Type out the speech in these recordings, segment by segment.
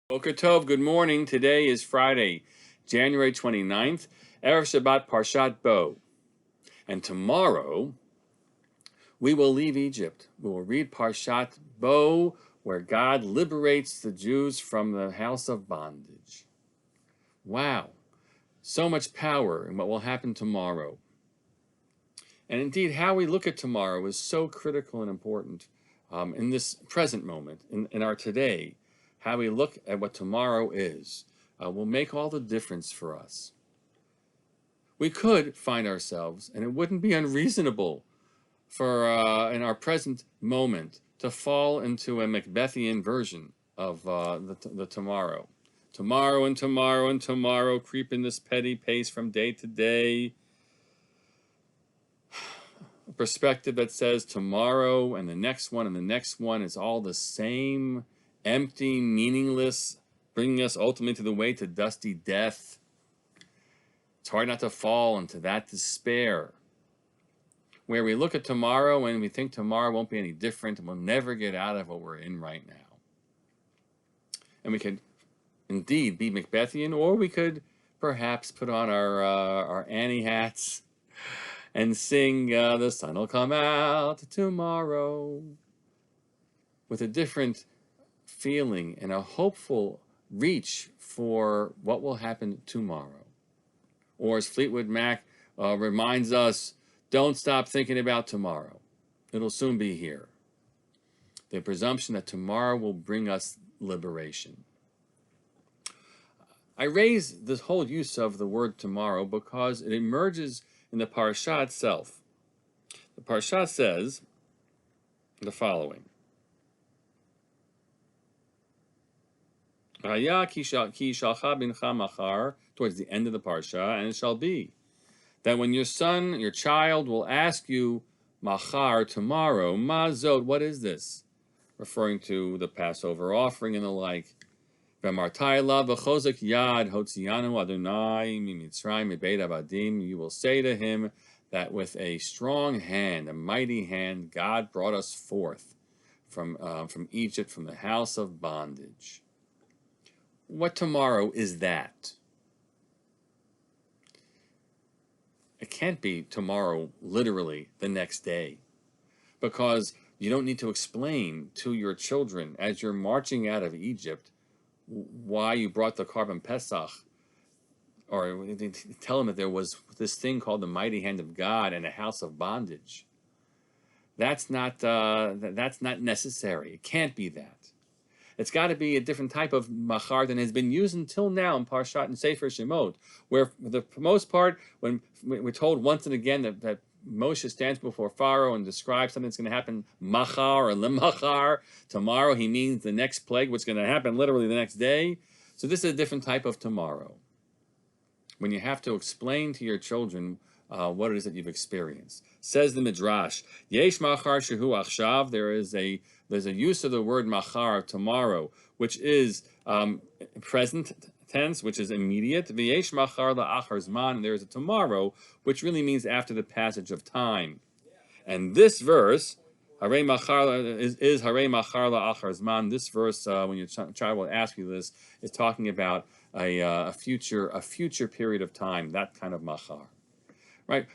Boker Tov, good morning. Today is Friday, January 29th, Erev Shabbat Parshat Bo. And tomorrow, we will leave Egypt. We will read Parshat Bo, where God liberates the Jews from the house of bondage. Wow, so much power in what will happen tomorrow. And indeed, how we look at tomorrow is so critical and important in this present moment, in our today. How we look at what tomorrow is will make all the difference for us. We could find ourselves, and it wouldn't be unreasonable for in our present moment to fall into a Macbethian version of the tomorrow. Tomorrow and tomorrow and tomorrow creep in this petty pace from day to day. A perspective that says tomorrow and the next one is all the same, empty, meaningless, bringing us ultimately to the way to dusty death. It's hard not to fall into that despair, where we look at tomorrow and we think tomorrow won't be any different and we'll never get out of what we're in right now. And we could indeed be Macbethian, or we could perhaps put on our Annie hats and sing the sun will come out tomorrow with a different feeling and a hopeful reach for what will happen tomorrow. Or as Fleetwood Mac reminds us, don't stop thinking about tomorrow. It'll soon be here. The presumption that tomorrow will bring us liberation. I raise this whole use of the word tomorrow because it emerges in the Parsha itself. The Parsha says the following. Towards the end of the Parsha, and it shall be that when your son, your child will ask you, machar, tomorrow, mazot, what is this? Referring to the Passover offering and the like. You will say to him that with a strong hand, a mighty hand, God brought us forth from Egypt, from the house of bondage. What tomorrow is that? It can't be tomorrow, literally the next day, because you don't need to explain to your children as you're marching out of Egypt why you brought the Korban Pesach, or tell them that there was this thing called the mighty hand of God and a house of bondage. That's not necessary. It can't be that. It's got to be a different type of machar than has been used until now in Parshat and Sefer Shemot, where for the most part, when we're told once and again that Moshe stands before Pharaoh and describes something that's going to happen machar or lemachar, tomorrow, he means the next plague, what's going to happen literally the next day. So this is a different type of tomorrow, when you have to explain to your children what it is that you've experienced. Says the Midrash, Yesh machar shehu achshav, there's a use of the word machar, tomorrow, which is present tense, which is immediate. V'yesh machar la'achar zman, and there's a tomorrow, which really means after the passage of time. And this verse, Harei machar is Harei machar la'achar zman. This verse, when your child will ask you this, is talking about a future period of time, that kind of machar, right?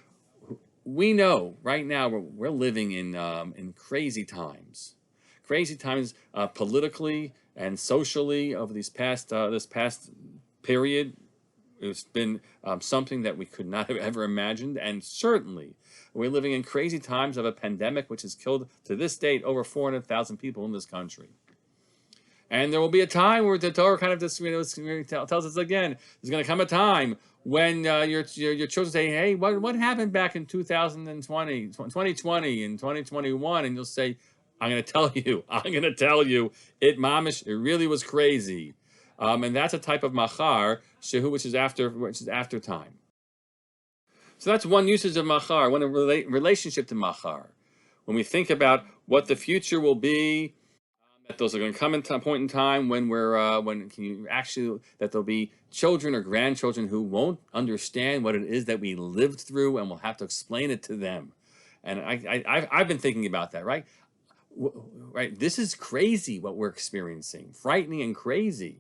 We know right now we're living in crazy times politically and socially over this past period. It's been something that we could not have ever imagined, and certainly we're living in crazy times of a pandemic which has killed to this date over 400,000 people in this country. And there will be a time where the Torah kind of just tells us again, there's going to come a time when your children say, hey, what happened back in 2020 and 2021? And you'll say, I'm going to tell you, it really was crazy. And that's a type of machar, shehu, which is after time. So that's one usage of machar, one relationship to machar. When we think about what the future will be, that those are going to come at a point in time when that there'll be children or grandchildren who won't understand what it is that we lived through, and we'll have to explain it to them. And I've been thinking about that, right? Right, this is crazy what we're experiencing, frightening and crazy.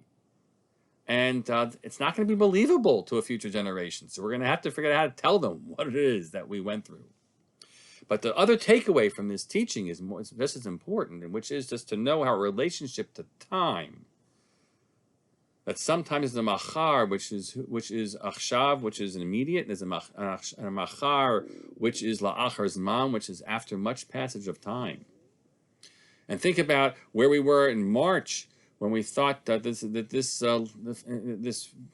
And it's not going to be believable to a future generation. So we're going to have to figure out how to tell them what it is that we went through. But the other takeaway from this teaching is this is important, which is just to know our relationship to time. That sometimes the machar, which is achshav, which is an immediate, there's a machar, which is la'achar zman, which is after much passage of time. And think about where we were in March when we thought that this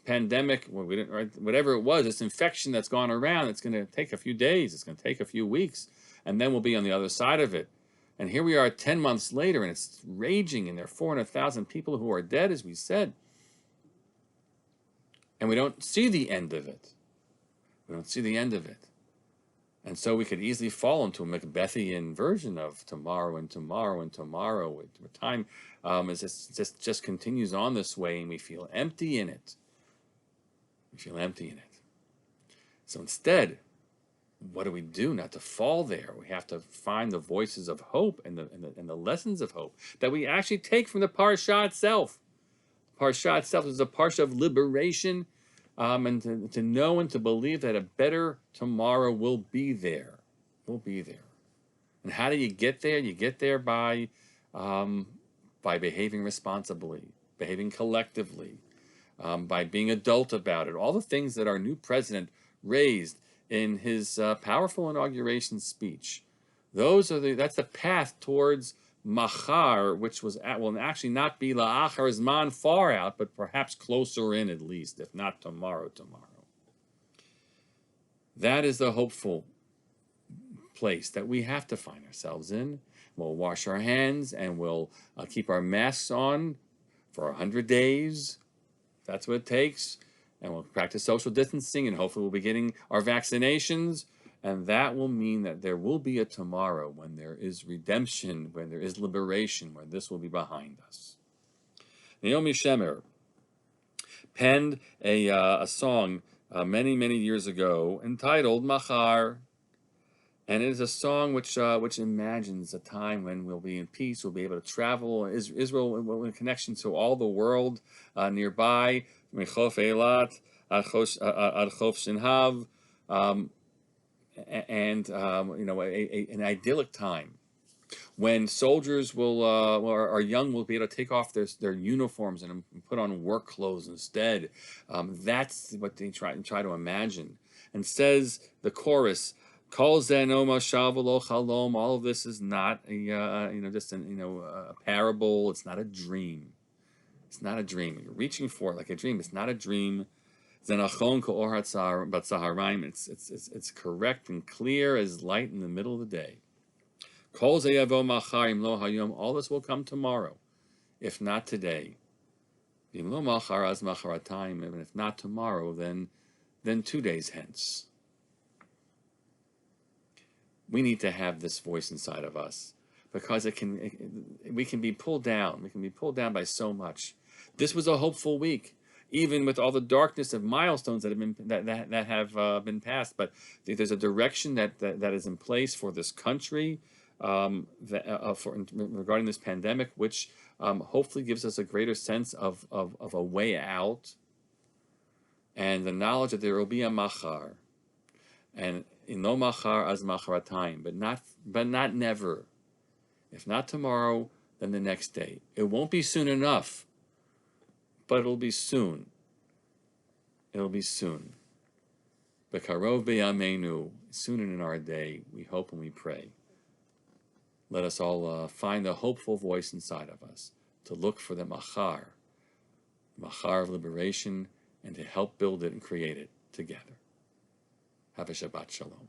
pandemic, well, we didn't, right, whatever it was, this infection that's gone around, it's going to take a few days, it's going to take a few weeks, and then we'll be on the other side of it. And here we are 10 months later, and it's raging, and there are 400,000 people who are dead, as we said. And we don't see the end of it. We don't see the end of it. And so we could easily fall into a Macbethian version of tomorrow and tomorrow and tomorrow, where time just continues on this way, and we feel empty in it. We feel empty in it. So instead, what do we do not to fall there? We have to find the voices of hope and the lessons of hope that we actually take from the Parshat itself. Parshat itself is a parsha of liberation, and to know and to believe that a better tomorrow will be there. Will be there. And how do you get there? You get there by behaving responsibly, behaving collectively, by being adult about it. All the things that our new president raised in his powerful inauguration speech. That's the path towards machar, which will actually not be la'achar zman far out, but perhaps closer in at least, if not tomorrow. That is the hopeful place that we have to find ourselves in. We'll wash our hands and we'll keep our masks on for 100 days. That's what it takes. And we'll practice social distancing, and hopefully we'll be getting our vaccinations. And that will mean that there will be a tomorrow when there is redemption, when there is liberation, when this will be behind us. Naomi Shemer penned a song many, many years ago entitled Machar. And it is a song which imagines a time when we'll be in peace, we'll be able to travel. Israel will in connection to all the world nearby, Mechof Eilat, Ad Chof Shinhav, and an idyllic time when soldiers or young will be able to take off their uniforms and put on work clothes instead. That's what they try to imagine. And says the chorus, Kol zeh no mashal v'lo chalom. All of this is not a parable. It's not a dream. It's not a dream. You're reaching for it like a dream. It's not a dream. Zenachon ka'or hatzaharayim. It's correct and clear as light in the middle of the day. Kol zeh yavo machar im lo hayom. All this will come tomorrow, if not today. Im lo machar az macharatayim. And if not tomorrow, then 2 days hence. We need to have this voice inside of us, because we can be pulled down. We can be pulled down by so much. This was a hopeful week, even with all the darkness of milestones that have been passed. But there's a direction that is in place for this country, regarding this pandemic, which hopefully gives us a greater sense of a way out, and the knowledge that there will be a machar, and in no machar as macharatayim, but not never. If not tomorrow, then the next day. It won't be soon enough, but it'll be soon. It'll be soon. Bekarov b'yameinu, soon in our day, we hope and we pray. Let us all find the hopeful voice inside of us to look for the machar of liberation, and to help build it and create it together. Have a Shabbat Shalom.